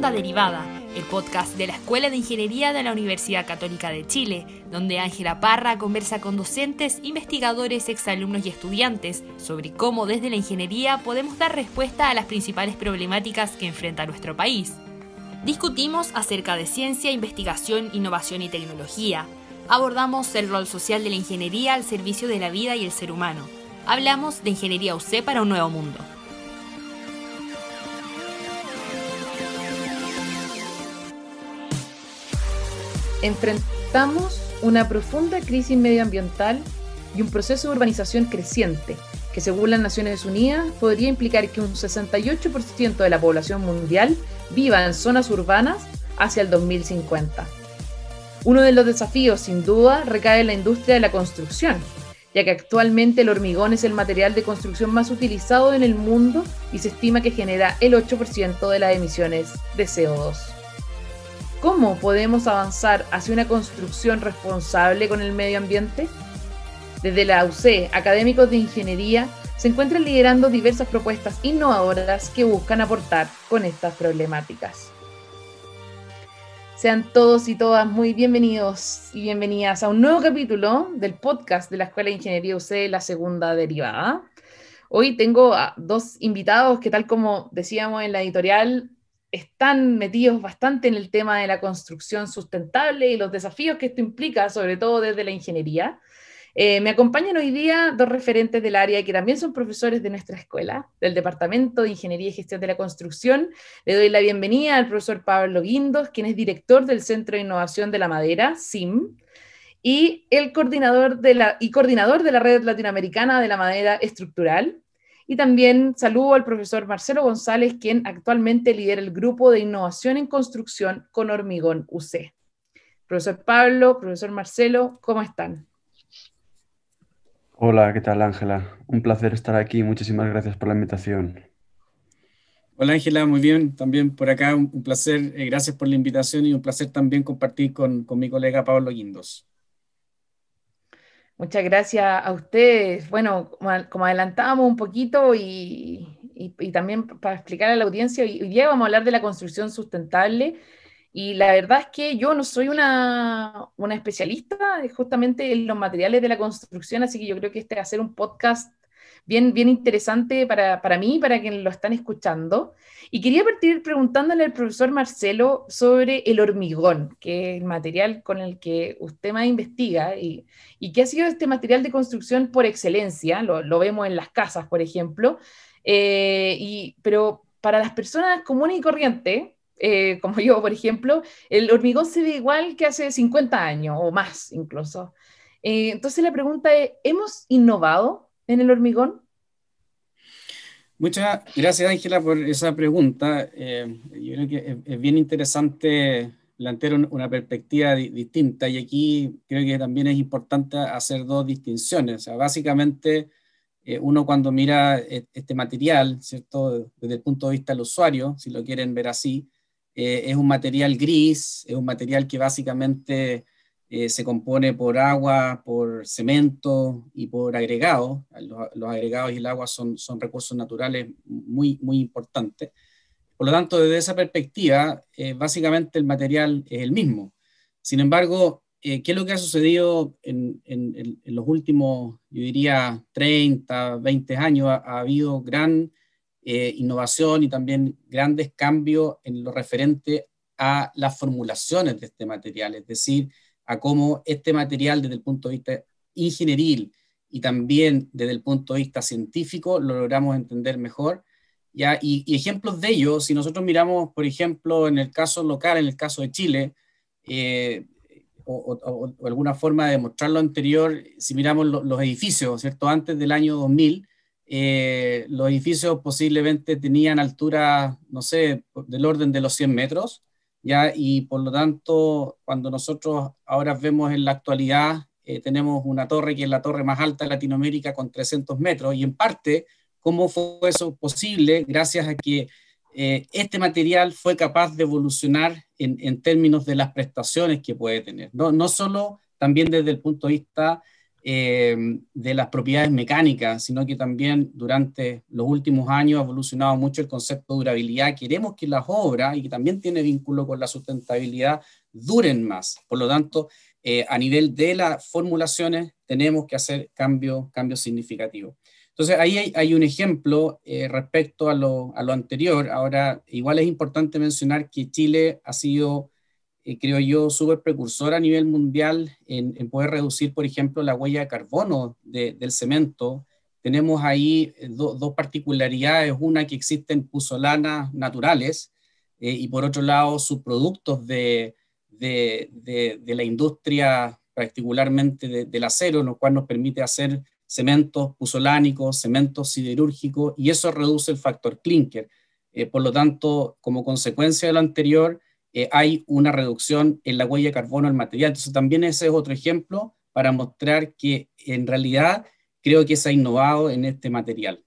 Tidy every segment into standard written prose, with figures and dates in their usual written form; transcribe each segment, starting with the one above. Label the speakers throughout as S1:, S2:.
S1: Segunda Derivada, el podcast de la Escuela de Ingeniería de la Universidad Católica de Chile, donde Ángela Parra conversa con docentes, investigadores, exalumnos y estudiantes sobre cómo desde la ingeniería podemos dar respuesta a las principales problemáticas que enfrenta nuestro país. Discutimos acerca de ciencia, investigación, innovación y tecnología. Abordamos el rol social de la ingeniería al servicio de la vida y el ser humano. Hablamos de Ingeniería UC para un nuevo mundo.
S2: Enfrentamos una profunda crisis medioambiental y un proceso de urbanización creciente, que según las Naciones Unidas podría implicar que un 68% de la población mundial viva en zonas urbanas hacia el 2050. Uno de los desafíos, sin duda, recae en la industria de la construcción, ya que actualmente el hormigón es el material de construcción más utilizado en el mundo y se estima que genera el 8% de las emisiones de CO2. ¿Cómo podemos avanzar hacia una construcción responsable con el medio ambiente? Desde la UC, académicos de ingeniería se encuentran liderando diversas propuestas innovadoras que buscan aportar con estas problemáticas. Sean todos y todas muy bienvenidos y bienvenidas a un nuevo capítulo del podcast de la Escuela de Ingeniería UC, la Segunda Derivada. Hoy tengo a dos invitados que, tal como decíamos en la editorial, están metidos bastante en el tema de la construcción sustentable y los desafíos que esto implica, sobre todo desde la ingeniería. Me acompañan hoy día dos referentes del área que también son profesores de nuestra escuela, del Departamento de Ingeniería y Gestión de la Construcción. Le doy la bienvenida al profesor Pablo Guindos, quien es director del Centro de Innovación de la Madera, CIM, y el coordinador de la Red Latinoamericana de la Madera Estructural. Y también saludo al profesor Marcelo González, quien actualmente lidera el Grupo de Innovación en Construcción con Hormigón UC. Profesor Pablo, profesor Marcelo, ¿cómo están?
S3: Hola, ¿qué tal, Ángela? Un placer estar aquí. Muchísimas gracias por la invitación.
S4: Hola, Ángela, muy bien. También por acá un placer. Gracias por la invitación y un placer también compartir con mi colega Pablo Guindos.
S2: Muchas gracias a ustedes. Bueno, como adelantábamos un poquito y también para explicar a la audiencia, hoy día vamos a hablar de la construcción sustentable y la verdad es que yo no soy una especialista justamente en los materiales de la construcción, así que yo creo que este va a ser un podcast bien interesante para mí y para quienes lo están escuchando. Y quería partir preguntándole al profesor Marcelo sobre el hormigón, que es el material con el que usted más investiga y que ha sido este material de construcción por excelencia, lo vemos en las casas, por ejemplo, pero para las personas comunes y corrientes, como yo, por ejemplo, el hormigón se ve igual que hace 50 años o más incluso. Entonces la pregunta es, ¿hemos innovado en el hormigón?
S4: Muchas gracias, Ángela, por esa pregunta. Yo creo que es bien interesante plantear una perspectiva distinta y aquí creo que también es importante hacer dos distinciones. O sea, básicamente, uno cuando mira este material, ¿cierto? Desde el punto de vista del usuario, si lo quieren ver así, es un material gris, es un material que básicamente se compone por agua, por cemento y por agregados. Los agregados y el agua son recursos naturales muy importantes. Por lo tanto, desde esa perspectiva, básicamente el material es el mismo. Sin embargo, ¿qué es lo que ha sucedido en los últimos, yo diría, 30, 20 años? Ha habido gran innovación y también grandes cambios en lo referente a las formulaciones de este material, es decir, a cómo este material desde el punto de vista ingenieril y también desde el punto de vista científico lo logramos entender mejor. ¿Ya? Y ejemplos de ello, si nosotros miramos, por ejemplo, en el caso local, en el caso de Chile, o alguna forma de demostrar lo anterior, si miramos los edificios, ¿cierto? Antes del año 2000, los edificios posiblemente tenían altura, no sé, del orden de los 100 metros, ¿ya? Y por lo tanto, cuando nosotros ahora vemos en la actualidad, tenemos una torre que es la torre más alta de Latinoamérica con 300 metros, y en parte, ¿cómo fue eso posible? Gracias a que este material fue capaz de evolucionar en términos de las prestaciones que puede tener. No solo también desde el punto de vista de las propiedades mecánicas, sino que también durante los últimos años ha evolucionado mucho el concepto de durabilidad. Queremos que las obras, y que también tiene vínculo con la sustentabilidad, duren más. Por lo tanto, a nivel de las formulaciones tenemos que hacer cambios significativos. Entonces, ahí hay un ejemplo respecto a lo anterior. Ahora, igual es importante mencionar que Chile ha sido, creo yo, súper precursor a nivel mundial en poder reducir, por ejemplo, la huella de carbono del cemento. Tenemos ahí dos particularidades. Una, que existen puzolanas naturales, y por otro lado, subproductos de la industria, particularmente del acero, lo cual nos permite hacer cementos puzolánicos, cementos siderúrgicos, y eso reduce el factor clinker. Por lo tanto, como consecuencia de lo anterior, hay una reducción en la huella de carbono del material. Entonces, también ese es otro ejemplo para mostrar que en realidad creo que se ha innovado en este material.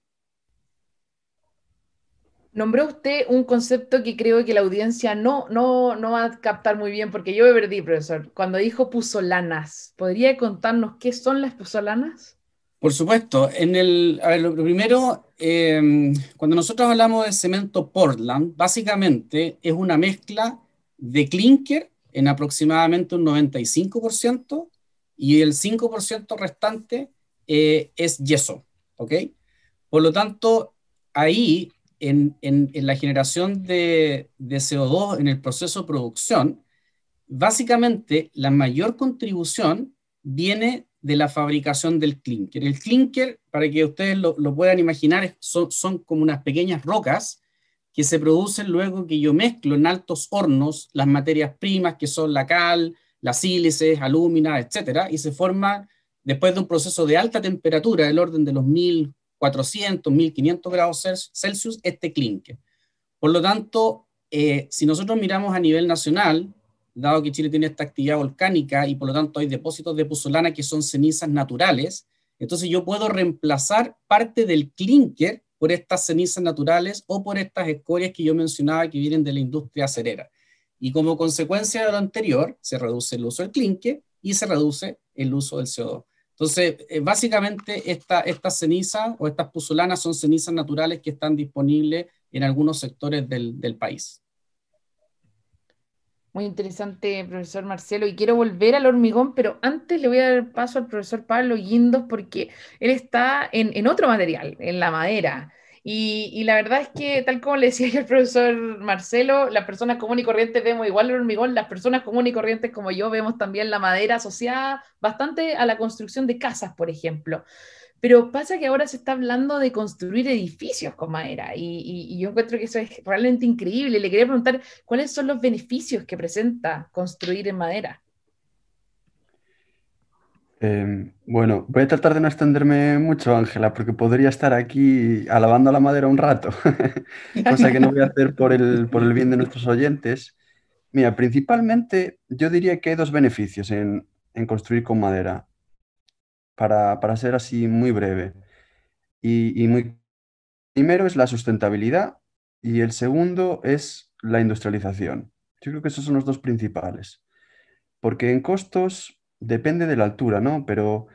S2: Nombró usted un concepto que creo que la audiencia no va a captar muy bien, porque yo me perdí, profesor. Cuando dijo puzolanas, ¿podría contarnos qué son las puzolanas?
S4: Por supuesto, a ver, lo primero, cuando nosotros hablamos de cemento Portland, básicamente es una mezcla de clinker en aproximadamente un 95%, y el 5% restante es yeso, ¿ok? Por lo tanto, ahí en la generación de CO2 en el proceso de producción, básicamente la mayor contribución viene de la fabricación del clúnker. El clúnker, para que ustedes lo puedan imaginar, son como unas pequeñas rocas que se producen luego que yo mezclo en altos hornos las materias primas, que son la cal, las sílices, alúmina, etcétera, y se forma, después de un proceso de alta temperatura, del orden de los 1400, 1500 grados Celsius, este clúnker. Por lo tanto, si nosotros miramos a nivel nacional, dado que Chile tiene esta actividad volcánica y por lo tanto hay depósitos de pozolana que son cenizas naturales, entonces yo puedo reemplazar parte del clúnker por estas cenizas naturales o por estas escorias que yo mencionaba que vienen de la industria acerera. Y como consecuencia de lo anterior, se reduce el uso del clúnker y se reduce el uso del CO2. Entonces, básicamente estas cenizas o estas pozolanas son cenizas naturales que están disponibles en algunos sectores del país.
S2: Muy interesante, profesor Marcelo. Y quiero volver al hormigón, pero antes le voy a dar paso al profesor Pablo Guindos porque él está en otro material, en la madera. Y la verdad es que, tal como le decía yo al profesor Marcelo, las personas comunes y corrientes vemos igual el hormigón, las personas comunes y corrientes como yo vemos también la madera asociada bastante a la construcción de casas, por ejemplo. Pero pasa que ahora se está hablando de construir edificios con madera y yo encuentro que eso es realmente increíble. Le quería preguntar cuáles son los beneficios que presenta construir en madera.
S3: Bueno, voy a tratar de no extenderme mucho, Ángela, porque podría estar aquí alabando la madera un rato, cosa que no voy a hacer por el bien de nuestros oyentes. Mira, principalmente yo diría que hay dos beneficios en construir con madera, para ser así muy breve. Y muy primero es la sustentabilidad y el segundo es la industrialización. Yo creo que esos son los dos principales, porque en costos depende de la altura, ¿no? Pero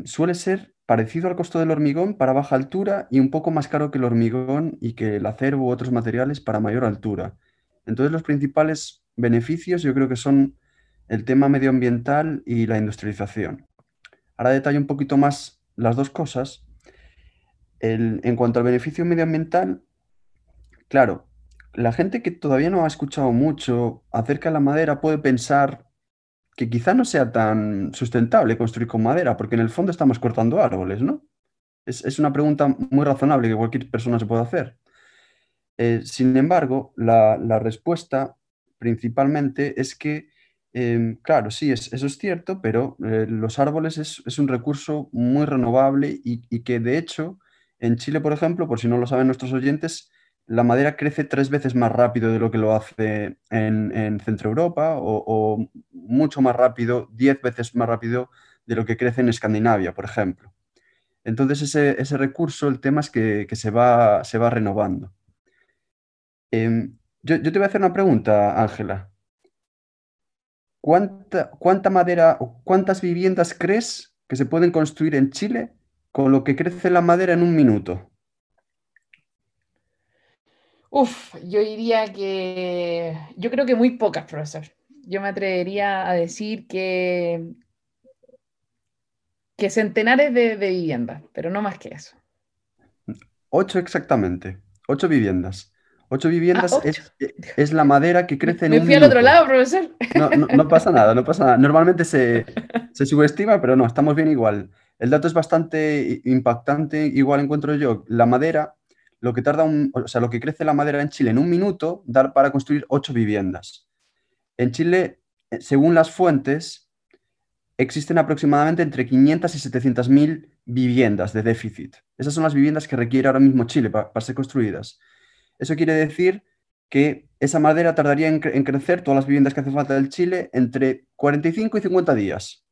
S3: suele ser parecido al costo del hormigón para baja altura y un poco más caro que el hormigón y que el acero u otros materiales para mayor altura. Entonces, los principales beneficios yo creo que son el tema medioambiental y la industrialización. Ahora detallo un poquito más las dos cosas. En cuanto al beneficio medioambiental, claro, la gente que todavía no ha escuchado mucho acerca de la madera puede pensar que quizá no sea tan sustentable construir con madera, porque en el fondo estamos cortando árboles, ¿no? Es una pregunta muy razonable que cualquier persona se puede hacer. Sin embargo, la respuesta principalmente es que, claro, sí, eso es cierto, pero los árboles es un recurso muy renovable y que de hecho en Chile, por ejemplo, por si no lo saben nuestros oyentes, la madera crece 3 veces más rápido de lo que lo hace en Centro Europa o mucho más rápido, 10 veces más rápido de lo que crece en Escandinavia, por ejemplo. Entonces ese recurso, el tema es que se va renovando. Yo te voy a hacer una pregunta, Ángela. ¿Cuánta madera o cuántas viviendas crees que se pueden construir en Chile con lo que crece la madera en un minuto.
S2: Uf, yo diría que, yo creo que muy pocas, profesor. Yo me atrevería a decir que centenares de viviendas, pero no más que eso.
S3: 8 exactamente, 8 viviendas. 8
S2: Ah,
S3: viviendas
S2: ocho.
S3: es la madera que crece en
S2: Me
S3: un
S2: fui al otro
S3: minuto.
S2: lado, profesor.
S3: No pasa nada, no pasa nada. Normalmente se subestima, pero no, estamos bien igual. El dato es bastante impactante, igual encuentro yo. La madera, lo que tarda o sea, lo que crece la madera en Chile en un minuto, da para construir 8 viviendas. En Chile, según las fuentes, existen aproximadamente entre 500 y 700.000 viviendas de déficit. Esas son las viviendas que requiere ahora mismo Chile para ser construidas. Eso quiere decir que esa madera tardaría en crecer, todas las viviendas que hace falta del Chile, entre 45 y 50 días.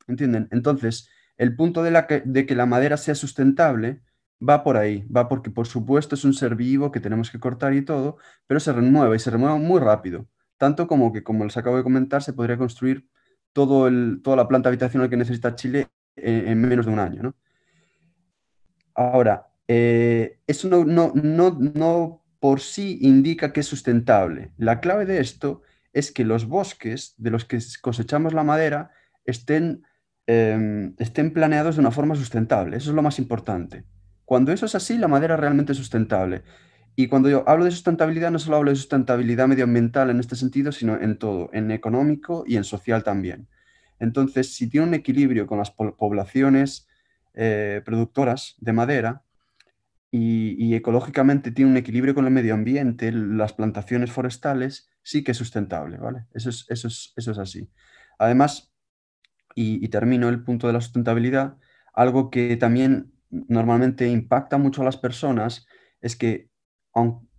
S3: ¿Entienden? Entonces, el punto de que la madera sea sustentable va por ahí, va porque por supuesto es un ser vivo que tenemos que cortar y todo, pero se renueva y se renueva muy rápido. Tanto como que, como les acabo de comentar, se podría construir toda la planta habitacional que necesita Chile en menos de un año, ¿no? Ahora, eso no por sí indica que es sustentable. La clave de esto es que los bosques de los que cosechamos la madera estén planeados de una forma sustentable. Eso es lo más importante. Cuando eso es así, la madera realmente es sustentable. Y cuando yo hablo de sustentabilidad, no solo hablo de sustentabilidad medioambiental en este sentido, sino en todo, en económico y en social también. Entonces, si tiene un equilibrio con las poblaciones productoras de madera y ecológicamente tiene un equilibrio con el medio ambiente, las plantaciones forestales, sí que es sustentable, ¿vale? Eso es así. Además, y termino el punto de la sustentabilidad, algo que también normalmente impacta mucho a las personas es que,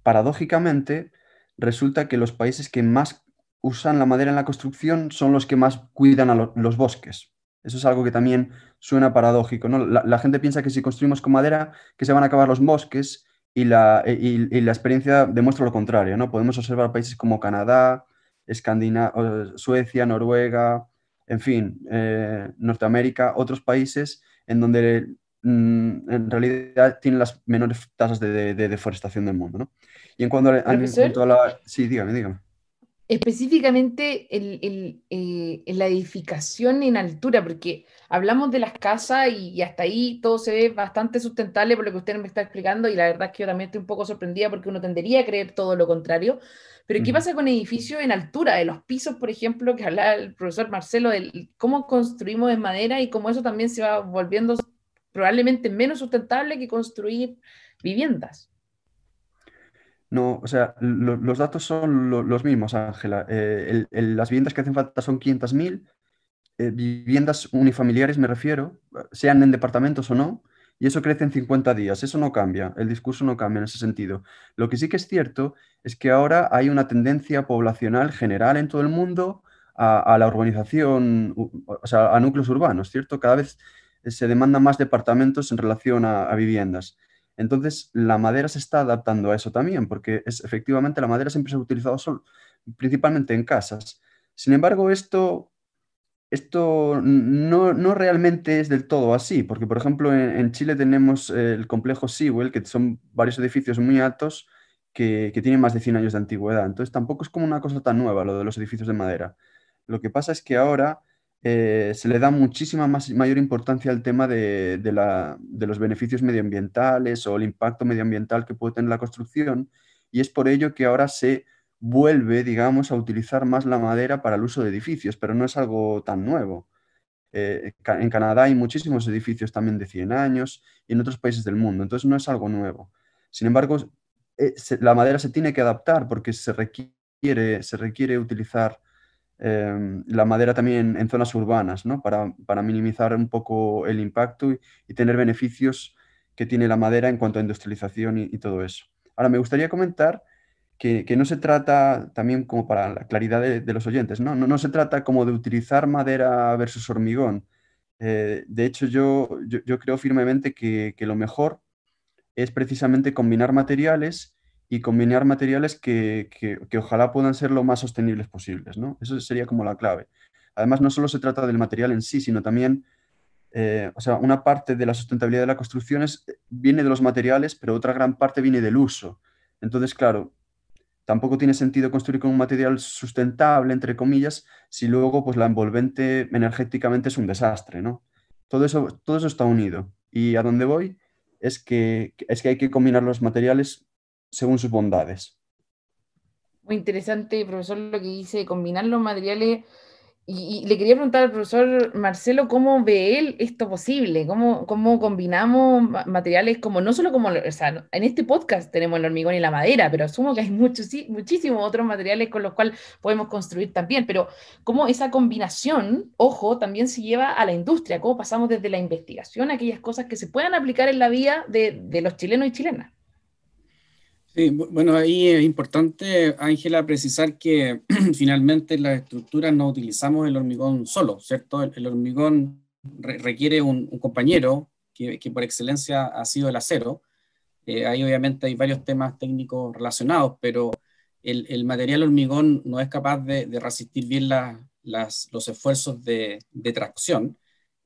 S3: paradójicamente, resulta que los países que más usan la madera en la construcción son los que más cuidan a los bosques. Eso es algo que también suena paradójico, ¿no? La gente piensa que si construimos con madera, que se van a acabar los bosques y la experiencia demuestra lo contrario, ¿no? Podemos observar países como Canadá, Suecia, Noruega, en fin, Norteamérica, otros países en donde en realidad tienen las menores tasas de deforestación del mundo, ¿no? Y en
S2: Profesor,
S3: cuanto a la... Sí, dígame.
S2: específicamente en la edificación en altura, porque hablamos de las casas y hasta ahí todo se ve bastante sustentable por lo que usted me está explicando y la verdad es que yo también estoy un poco sorprendida porque uno tendería a creer todo lo contrario. Pero ¿qué
S3: Ujú.
S2: pasa con edificios en altura, de los pisos, por ejemplo, que hablaba el profesor Marcelo, de cómo construimos en madera y cómo eso también se va volviendo probablemente menos sustentable que construir viviendas?
S3: No, o sea, los datos son los mismos, Ángela. Las viviendas que hacen falta son 500.000 viviendas unifamiliares, me refiero, sean en departamentos o no, y eso crece en 50 días. Eso no cambia, el discurso no cambia en ese sentido. Lo que sí que es cierto es que ahora hay una tendencia poblacional general en todo el mundo a la urbanización, o sea, a núcleos urbanos, ¿cierto? Cada vez se demandan más departamentos en relación a viviendas. Entonces, la madera se está adaptando a eso también, porque efectivamente la madera siempre se ha utilizado principalmente en casas. Sin embargo, esto no realmente es del todo así, porque por ejemplo en Chile tenemos el complejo Sewell, que son varios edificios muy altos que tienen más de 100 años de antigüedad. Entonces tampoco es como una cosa tan nueva lo de los edificios de madera. Lo que pasa es que ahora se le da muchísima mayor importancia al tema de los beneficios medioambientales o el impacto medioambiental que puede tener la construcción, y es por ello que ahora se vuelve, digamos, a utilizar más la madera para el uso de edificios, pero no es algo tan nuevo. En Canadá hay muchísimos edificios también de 100 años y en otros países del mundo, entonces no es algo nuevo. Sin embargo, la madera se tiene que adaptar porque se requiere utilizar la madera también en zonas urbanas, ¿no? Para minimizar un poco el impacto y tener beneficios que tiene la madera en cuanto a industrialización y todo eso. Ahora, me gustaría comentar que no se trata, también como para la claridad de los oyentes, ¿no? No se trata como de utilizar madera versus hormigón. De hecho, yo creo firmemente que lo mejor es precisamente combinar materiales y combinar materiales que ojalá puedan ser lo más sostenibles posibles, ¿no? Eso sería como la clave. Además, no solo se trata del material en sí, sino también O sea, una parte de la sustentabilidad de la construcción viene de los materiales, pero otra gran parte viene del uso. Entonces, claro, tampoco tiene sentido construir con un material sustentable, entre comillas, si luego pues, la envolvente energéticamente es un desastre, ¿no? Todo eso está unido. Y a donde voy es que hay que combinar los materiales según sus bondades.
S2: Muy interesante, profesor, lo que dice, combinar los materiales. Y le quería preguntar al profesor Marcelo cómo ve él esto posible, cómo combinamos materiales como, no solo como, o sea, en este podcast tenemos el hormigón y la madera, pero asumo que hay muchos, muchísimos otros materiales con los cuales podemos construir también, pero cómo esa combinación, ojo, también se lleva a la industria, cómo pasamos desde la investigación a aquellas cosas que se puedan aplicar en la vida de los chilenos y chilenas.
S4: Sí, bueno, ahí es importante, Ángela, precisar que finalmente en las estructuras no utilizamos el hormigón solo, ¿cierto? El hormigón requiere un compañero que por excelencia ha sido el acero. Ahí obviamente hay varios temas técnicos relacionados, pero el material hormigón no es capaz de resistir bien los esfuerzos de tracción.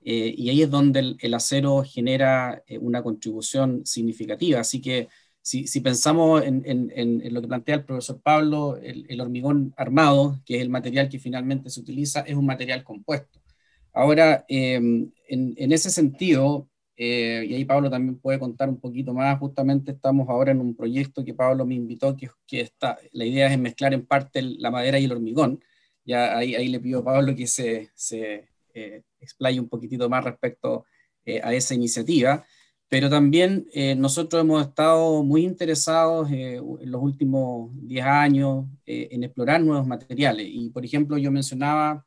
S4: Y ahí es donde el acero genera una contribución significativa. Así que si pensamos en lo que plantea el profesor Pablo, el hormigón armado, que es el material que finalmente se utiliza, es un material compuesto. Ahora, en ese sentido, y ahí Pablo también puede contar un poquito más, justamente estamos ahora en un proyecto que Pablo me invitó, la idea es mezclar en parte la madera y el hormigón. Ya ahí le pido a Pablo que se explaye un poquitito más respecto a esa iniciativa. Pero también nosotros hemos estado muy interesados en los últimos 10 años en explorar nuevos materiales. Y, por ejemplo, yo mencionaba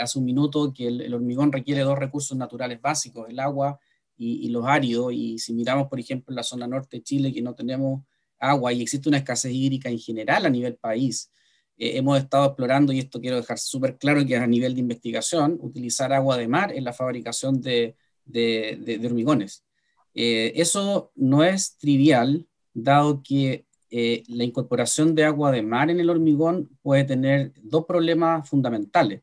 S4: hace un minuto que el hormigón requiere dos recursos naturales básicos, el agua y los áridos. Y si miramos, por ejemplo, en la zona norte de Chile, que no tenemos agua y existe una escasez hídrica en general a nivel país, hemos estado explorando, y esto quiero dejar súper claro que es a nivel de investigación, utilizar agua de mar en la fabricación de hormigones. Eso no es trivial, dado que la incorporación de agua de mar en el hormigón puede tener dos problemas fundamentales.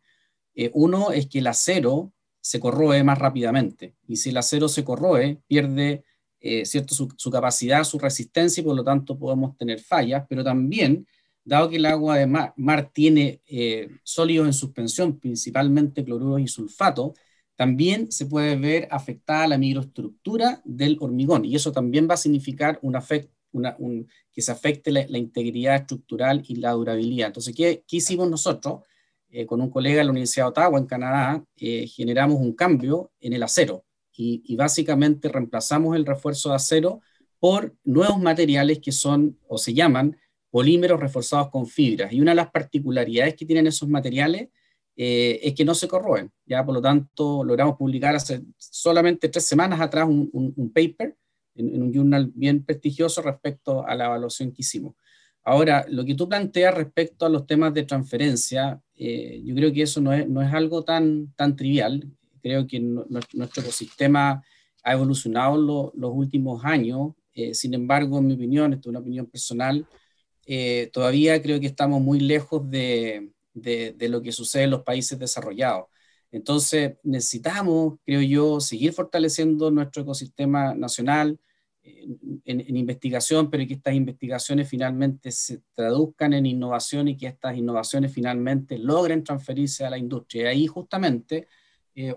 S4: Uno es que el acero se corroe más rápidamente, y si el acero se corroe, pierde ¿cierto? Su capacidad, su resistencia, y por lo tanto podemos tener fallas, pero también, dado que el agua de mar tiene sólidos en suspensión, principalmente cloruros y sulfato, también se puede ver afectada la microestructura del hormigón, y eso también va a significar que se afecte la integridad estructural y la durabilidad. Entonces, ¿qué hicimos nosotros? Con un colega de la Universidad de Ottawa, en Canadá, generamos un cambio en el acero, y básicamente reemplazamos el refuerzo de acero por nuevos materiales que son, o se llaman, polímeros reforzados con fibras. Y una de las particularidades que tienen esos materiales es que no se corroen. ¿Ya? Por lo tanto, logramos publicar hace solamente 3 semanas atrás un paper en un journal bien prestigioso respecto a la evaluación que hicimos. Ahora, lo que tú planteas respecto a los temas de transferencia, yo creo que eso no es algo tan trivial. Creo que nuestro ecosistema ha evolucionado los últimos años. Sin embargo, en mi opinión, esto es una opinión personal, todavía creo que estamos muy lejos de lo que sucede en los países desarrollados. Entonces, necesitamos, creo yo, seguir fortaleciendo nuestro ecosistema nacional en investigación, pero que estas investigaciones finalmente se traduzcan en innovación, y que estas innovaciones finalmente logren transferirse a la industria. Y ahí justamente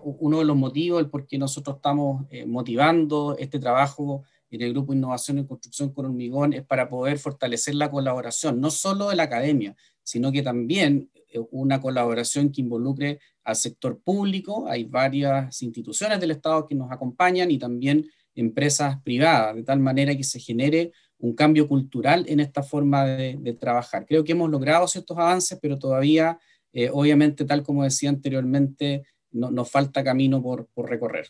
S4: uno de los motivos, el por qué nosotros estamos motivando este trabajo en el Grupo Innovación en Construcción con Hormigón, es para poder fortalecer la colaboración, no solo de la academia, sino que también una colaboración que involucre al sector público. Hay varias instituciones del Estado que nos acompañan, y también empresas privadas, de tal manera que se genere un cambio cultural en esta forma de trabajar. Creo que hemos logrado ciertos avances, pero todavía, obviamente, tal como decía anteriormente, nos falta camino por recorrer.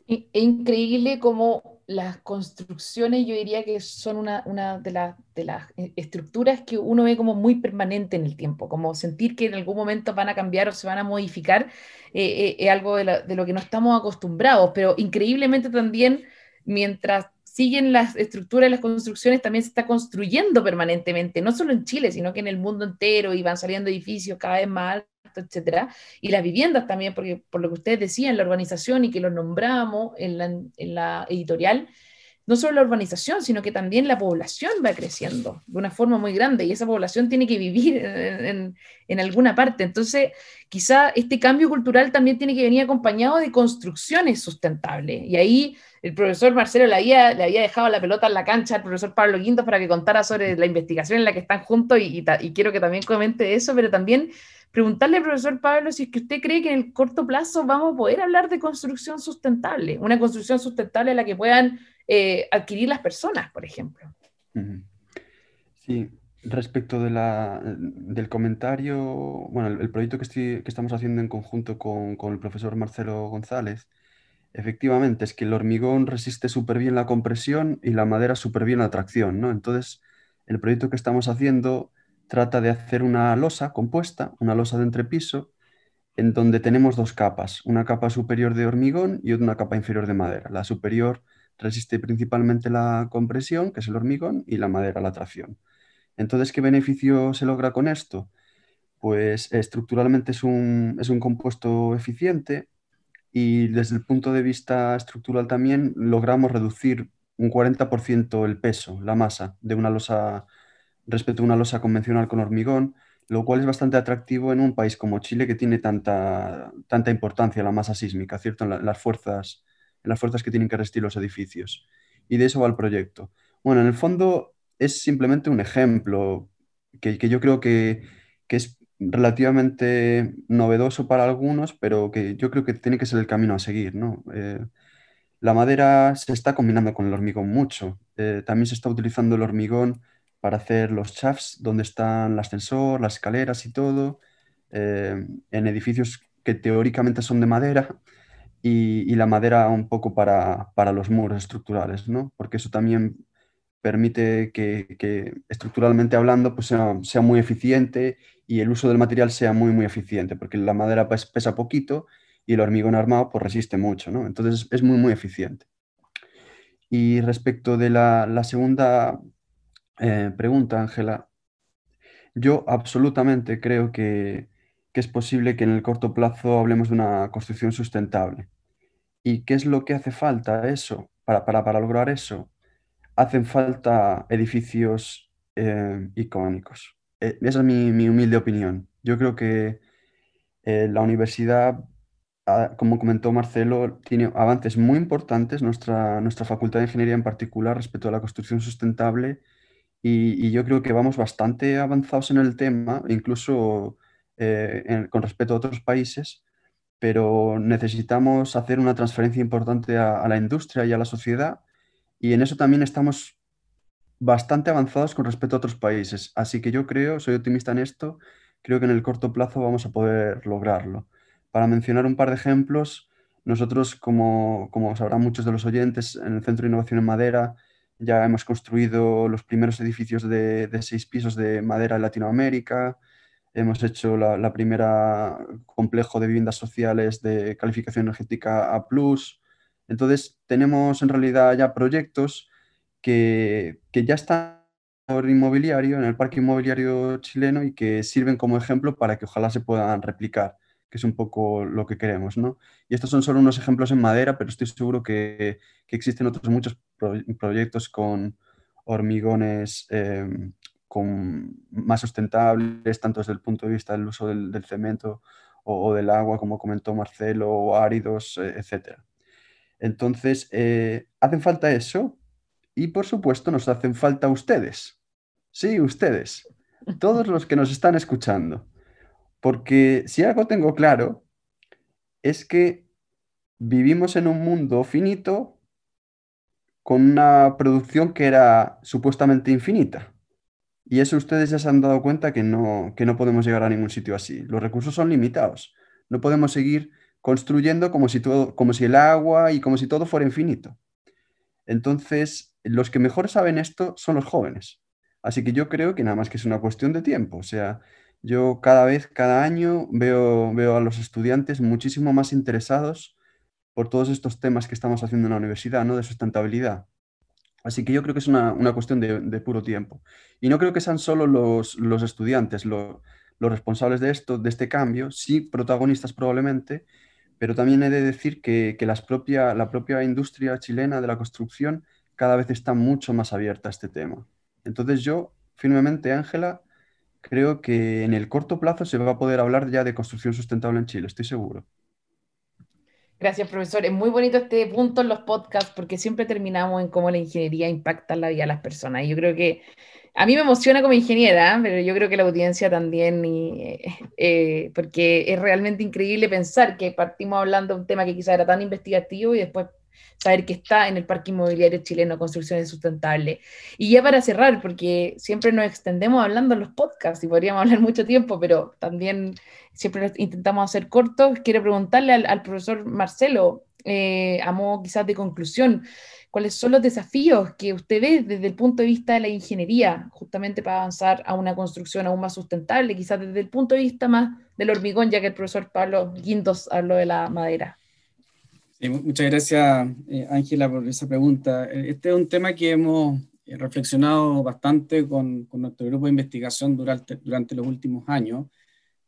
S2: Es increíble cómo las construcciones, yo diría que son una de las estructuras que uno ve como muy permanente en el tiempo, como sentir que en algún momento van a cambiar o se van a modificar, es algo de lo que no estamos acostumbrados, pero increíblemente también, mientras siguen las estructuras y las construcciones, también se está construyendo permanentemente, no solo en Chile, sino que en el mundo entero, y van saliendo edificios cada vez más altos. impacto, etcétera. Y las viviendas también, porque por lo que ustedes decían, la urbanización y que lo nombramos en la editorial, no solo la urbanización, sino que también la población va creciendo de una forma muy grande y esa población tiene que vivir en alguna parte. Entonces, quizá este cambio cultural también tiene que venir acompañado de construcciones sustentables. Y ahí el profesor Marcelo le había dejado la pelota en la cancha al profesor Pablo Quintos para que contara sobre la investigación en la que están juntos y quiero que también comente eso, pero también preguntarle al profesor Pablo si es que usted cree que en el corto plazo vamos a poder hablar de construcción sustentable, una construcción sustentable en la que puedan adquirir las personas, por ejemplo.
S3: Sí, respecto del comentario, bueno, el proyecto que estamos haciendo en conjunto con el profesor Marcelo González, efectivamente es que el hormigón resiste súper bien la compresión y la madera súper bien la tracción, ¿no? Entonces, el proyecto que estamos haciendo trata de hacer una losa compuesta, una losa de entrepiso, en donde tenemos dos capas, una capa superior de hormigón y una capa inferior de madera. La superior resiste principalmente la compresión, que es el hormigón, y la madera la tracción. Entonces, ¿qué beneficio se logra con esto? Pues estructuralmente es un compuesto eficiente y desde el punto de vista estructural también logramos reducir un 40% el peso, la masa de una losa respecto a una losa convencional con hormigón, lo cual es bastante atractivo en un país como Chile que tiene tanta importancia la masa sísmica, ¿cierto? En las fuerzas que tienen que resistir los edificios. Y de eso va el proyecto. Bueno, en el fondo es simplemente un ejemplo que yo creo que es relativamente novedoso para algunos, pero que yo creo que tiene que ser el camino a seguir, ¿no? La madera se está combinando con el hormigón mucho. También se está utilizando el hormigón para hacer los shafts donde están el ascensor, las escaleras y todo, en edificios que teóricamente son de madera y la madera un poco para los muros estructurales, ¿no? Porque eso también permite que estructuralmente hablando pues sea muy eficiente y el uso del material sea muy eficiente, porque la madera pesa poquito y el hormigón armado pues resiste mucho, ¿no? Entonces es muy eficiente. Y respecto de la segunda pregunta, Ángela, yo absolutamente creo que es posible que en el corto plazo hablemos de una construcción sustentable. ¿Y qué es lo que hace falta eso? Para lograr eso, hacen falta edificios icónicos. Esa es mi humilde opinión. Yo creo que la universidad, como comentó Marcelo, tiene avances muy importantes, nuestra Facultad de Ingeniería en particular, respecto a la construcción sustentable, y yo creo que vamos bastante avanzados en el tema, incluso con respecto a otros países, pero necesitamos hacer una transferencia importante a la industria y a la sociedad, y en eso también estamos bastante avanzados con respecto a otros países. Así que yo creo, soy optimista en esto, creo que en el corto plazo vamos a poder lograrlo. Para mencionar un par de ejemplos, nosotros, como sabrán muchos de los oyentes, en el Centro de Innovación en Madera ya hemos construido los primeros edificios de 6 pisos de madera en Latinoamérica, hemos hecho la primera complejo de viviendas sociales de calificación energética A+. Entonces, tenemos en realidad ya proyectos que ya están en el inmobiliario, en el parque inmobiliario chileno y que sirven como ejemplo para que ojalá se puedan replicar, que es un poco lo que queremos, ¿no? Y estos son solo unos ejemplos en madera, pero estoy seguro que existen otros muchos proyectos con hormigones más sustentables, tanto desde el punto de vista del uso del cemento o del agua, como comentó Marcelo, o áridos, etcétera. Entonces, hacen falta eso y por supuesto nos hacen falta ustedes. Sí, ustedes. Todos los que nos están escuchando. Porque si algo tengo claro es que vivimos en un mundo finito con una producción que era supuestamente infinita. Y eso ustedes ya se han dado cuenta que no podemos llegar a ningún sitio así. Los recursos son limitados. No podemos seguir construyendo como si el agua y como si todo fuera infinito. Entonces, los que mejor saben esto son los jóvenes. Así que yo creo que nada más que es una cuestión de tiempo. O sea, yo cada año veo a los estudiantes muchísimo más interesados por todos estos temas que estamos haciendo en la universidad, ¿no? De sustentabilidad. Así que yo creo que es una cuestión de puro tiempo. Y no creo que sean solo los estudiantes los responsables de esto, de este cambio, sí protagonistas probablemente, pero también he de decir que la propia industria chilena de la construcción cada vez está mucho más abierta a este tema. Entonces yo, firmemente, Ángela, creo que en el corto plazo se va a poder hablar ya de construcción sustentable en Chile, estoy seguro.
S2: Gracias, profesor. Es muy bonito este punto en los podcasts porque siempre terminamos en cómo la ingeniería impacta en la vida de las personas. Y yo creo que a mí me emociona como ingeniera, pero yo creo que la audiencia también, porque es realmente increíble pensar que partimos hablando de un tema que quizá era tan investigativo y después saber que está en el Parque Inmobiliario Chileno, Construcciones Sustentables. Y ya para cerrar, porque siempre nos extendemos hablando en los podcasts y podríamos hablar mucho tiempo, pero también siempre los intentamos hacer cortos, quiero preguntarle al profesor Marcelo, a modo quizás de conclusión, ¿cuáles son los desafíos que usted ve desde el punto de vista de la ingeniería, justamente para avanzar a una construcción aún más sustentable, quizás desde el punto de vista más del hormigón, ya que el profesor Pablo Guindos habló de la madera?
S4: Sí, muchas gracias, Ángela, por esa pregunta. Este es un tema que hemos reflexionado bastante con nuestro grupo de investigación durante los últimos años.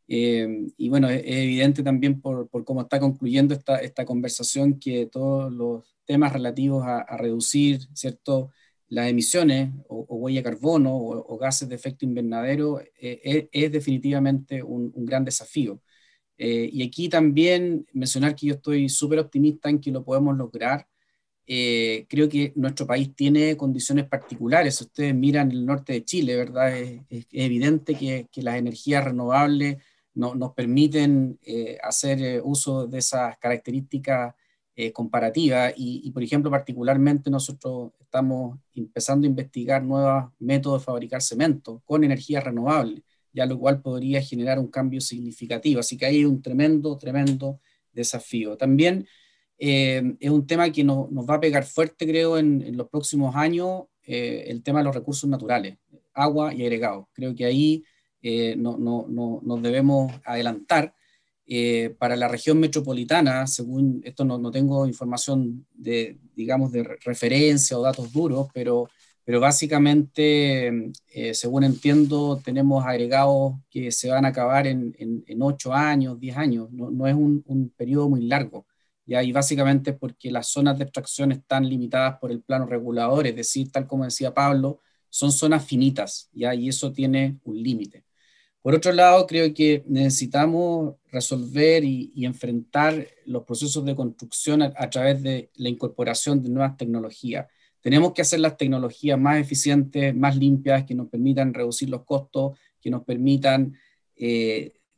S4: Y bueno, es evidente también por cómo está concluyendo esta conversación que todos los temas relativos a reducir, ¿cierto?, las emisiones o huella de carbono o gases de efecto invernadero es definitivamente un gran desafío. Y aquí también mencionar que yo estoy súper optimista en que lo podemos lograr. Creo que nuestro país tiene condiciones particulares. Si ustedes miran el norte de Chile, ¿verdad? Es evidente que las energías renovables nos permiten hacer uso de esas características comparativas y, por ejemplo, particularmente nosotros estamos empezando a investigar nuevos métodos de fabricar cemento con energías renovables, ya lo cual podría generar un cambio significativo. Así que hay un tremendo desafío. También es un tema que nos va a pegar fuerte, creo, en los próximos años, el tema de los recursos naturales, agua y agregados. Creo que ahí nos debemos adelantar. Para la región metropolitana, según esto no tengo información digamos, de referencia o datos duros, pero básicamente, según entiendo, tenemos agregados que se van a acabar en 8 años, 10 años, no es un periodo muy largo, ¿ya? Y básicamente porque las zonas de extracción están limitadas por el plano regulador, es decir, tal como decía Pablo, son zonas finitas, ¿ya? Y eso tiene un límite. Por otro lado, creo que necesitamos resolver y enfrentar los procesos de construcción a través de la incorporación de nuevas tecnologías. Tenemos que hacer las tecnologías más eficientes, más limpias, que nos permitan reducir los costos, que nos permitan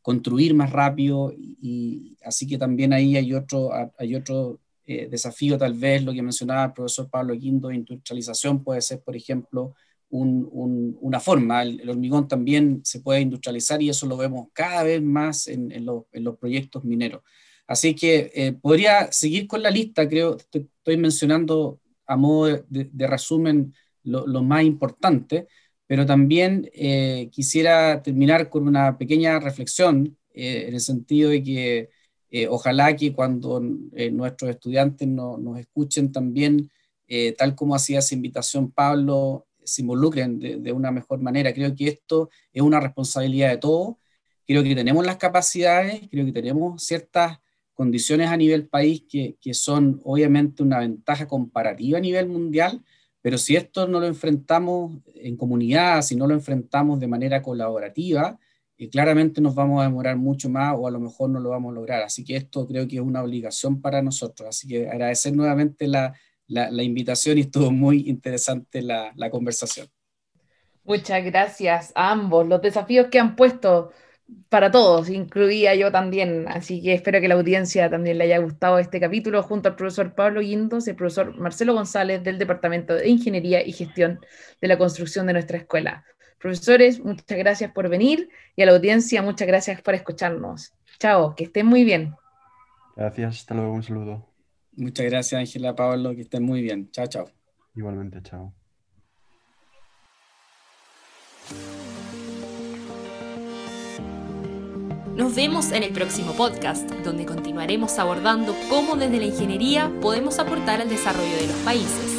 S4: construir más rápido, y así que también ahí hay otro desafío, tal vez lo que mencionaba el profesor Pablo Guindos, de industrialización puede ser, por ejemplo, una forma. El hormigón también se puede industrializar y eso lo vemos cada vez más en los proyectos mineros. Así que podría seguir con la lista, creo, estoy mencionando a modo de resumen lo más importante, pero también quisiera terminar con una pequeña reflexión en el sentido de que ojalá que cuando nuestros estudiantes nos escuchen también, tal como hacía esa invitación Pablo, se involucren de una mejor manera. Creo que esto es una responsabilidad de todos. Creo que tenemos las capacidades, creo que tenemos ciertas condiciones a nivel país que son obviamente una ventaja comparativa a nivel mundial, pero si esto no lo enfrentamos en comunidad, si no lo enfrentamos de manera colaborativa, claramente nos vamos a demorar mucho más o a lo mejor no lo vamos a lograr. Así que esto creo que es una obligación para nosotros. Así que agradecer nuevamente la invitación y estuvo muy interesante la conversación.
S2: Muchas gracias a ambos. Los desafíos que han puesto para todos, incluía yo también. Así que espero que la audiencia también le haya gustado este capítulo junto al profesor Pablo Guindos y el profesor Marcelo González del Departamento de Ingeniería y Gestión de la Construcción de nuestra escuela. Profesores, muchas gracias por venir y a la audiencia, muchas gracias por escucharnos. Chao, que estén muy bien.
S3: Gracias, hasta luego, un saludo.
S4: Muchas gracias, Ángela, Pablo, que estén muy bien. Chao, chao.
S3: Igualmente, chao.
S1: Nos vemos en el próximo podcast, donde continuaremos abordando cómo desde la ingeniería podemos aportar al desarrollo de los países.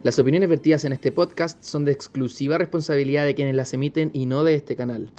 S5: Las opiniones vertidas en este podcast son de exclusiva responsabilidad de quienes las emiten y no de este canal.